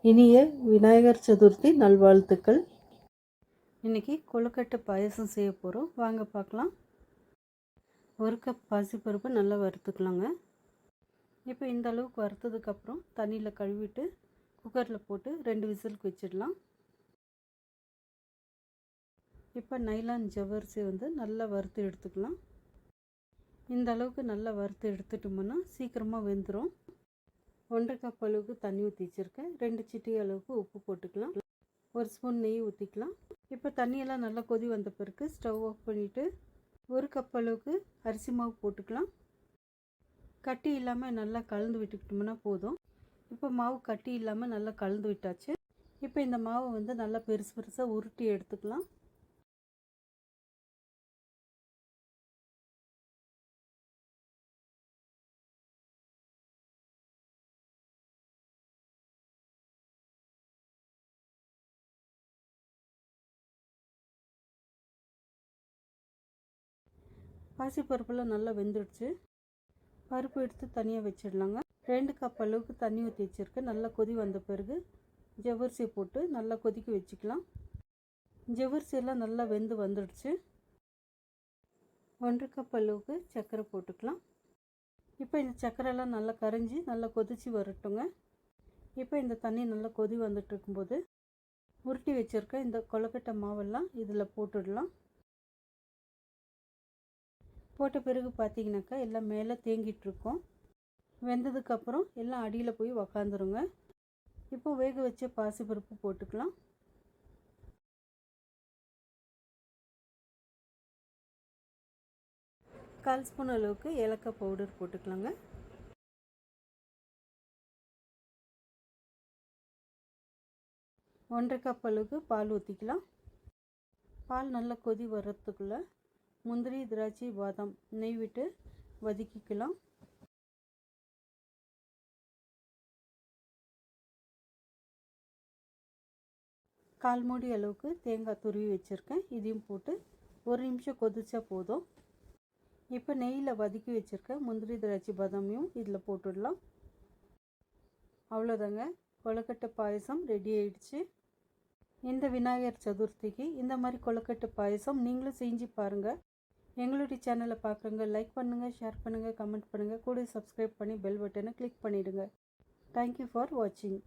இனிய விநாயகர் சதுர்த்தி நல்வாழ்த்துக்கள். இன்றைக்கி கொழுக்கட்டை பாயசம் செய்ய போகிறோம். வாங்க பார்க்கலாம். ஒரு கப் பாசிப்பருப்பு நல்லா வறுத்துக்கலாங்க. இப்போ இந்த அளவுக்கு வறுத்ததுக்கப்புறம் தண்ணியில் கழுவிட்டு குக்கரில் போட்டு 2 விசிலுக்கு வச்சிடலாம். இப்போ நைலான் ஜவ்வரிசி நல்லா வறுத்து எடுத்துக்கலாம். இந்த அளவுக்கு நல்லா வறுத்து எடுத்துட்டோம்னா சீக்கிரமாக வெந்துடும். 1 கப் அளவுக்கு தண்ணி ஊற்றி வச்சுருக்கேன். 2 சிட்டிகை அளவுக்கு உப்பு போட்டுக்கலாம். 1 ஸ்பூன் நெய் ஊற்றிக்கலாம். இப்போ தண்ணியெல்லாம் நல்லா கொதி வந்த பிறகு ஸ்டவ் ஆஃப் பண்ணிவிட்டு 1 கப் அளவுக்கு அரிசி மாவு போட்டுக்கலாம். கட்டி இல்லாமல் நல்லா கலந்து விட்டுக்கிட்டோம்னா போதும். இப்போ மாவு கட்டி இல்லாமல் நல்லா கலந்து விட்டாச்சு. இப்போ இந்த மாவை நல்லா பெருசு பெருசாக உருட்டி எடுத்துக்கலாம். பாசிப்பருப்புலாம் நல்லா வெந்துடுச்சு. பருப்பு எடுத்து தனியாக வச்சிடலாங்க. 2 கப் அளவுக்கு தண்ணி ஊற்றி வச்சுருக்கேன். நல்லா கொதி வந்த பிறகு ஜவ்வரிசியை போட்டு நல்லா கொதிக்க வச்சுக்கலாம். ஜவ்வரிசியெல்லாம் நல்லா வெந்து வந்துடுச்சு. 1 கப் அளவுக்கு சர்க்கரை போட்டுக்கலாம். இப்போ இந்த சர்க்கரைலாம் நல்லா கரைஞ்சி நல்லா கொதித்து வரட்டுங்க. இப்போ இந்த தண்ணி நல்லா கொதி வந்துட்டு இருக்கும்போது உருட்டி வச்சுருக்க இந்த கொழுக்கட்டை மாவெல்லாம் இதில் போட்டுடலாம். போட்ட பிறகு பார்த்தீங்கன்னாக்கா எல்லாம் மேலே தேங்கிட்டுருக்கோம். வெந்ததுக்கப்புறம் எல்லாம் அடியில் போய் உக்காந்துருங்க. இப்போ வேக வச்ச பாசிப்பருப்பு போட்டுக்கலாம். கால் ஸ்பூன் அளவுக்கு ஏலக்காய் பவுடர் போட்டுக்கலாங்க. ஒன்றரை கப் அளவுக்கு பால் ஊற்றிக்கலாம். பால் நல்லா கொதி வர்றதுக்குள்ளே முந்திரி, திராட்சை, பாதாம் நெய் விட்டு வதக்கிக்கலாம். கால் மூடி அளவுக்கு தேங்காய் துருவி வச்சுருக்கேன். இதையும் போட்டு 1 நிமிஷம் கொதிச்சா போதும். இப்போ நெய்யில் வதக்கி வச்சுருக்கேன் முந்திரி, திராட்சை, பாதாமையும் இதில் போட்டுடலாம். அவ்வளோதாங்க, கொழுக்கட்டை பாயசம் ரெடி ஆயிடுச்சு. இந்த விநாயகர் சதுர்த்திக்கு இந்த மாதிரி கொழுக்கட்டை பாயசம் நீங்களும் செஞ்சு பாருங்கள். எங்களுடைய சேனலை பார்க்குறவங்க லைக் பண்ணுங்கள், ஷேர் பண்ணுங்கள், கமெண்ட் பண்ணுங்கள், கூட சப்ஸ்கிரைப் பண்ணி பெல் பட்டனை கிளிக் பண்ணிவிடுங்க. தேங்க்யூ ஃபார் வாட்சிங்.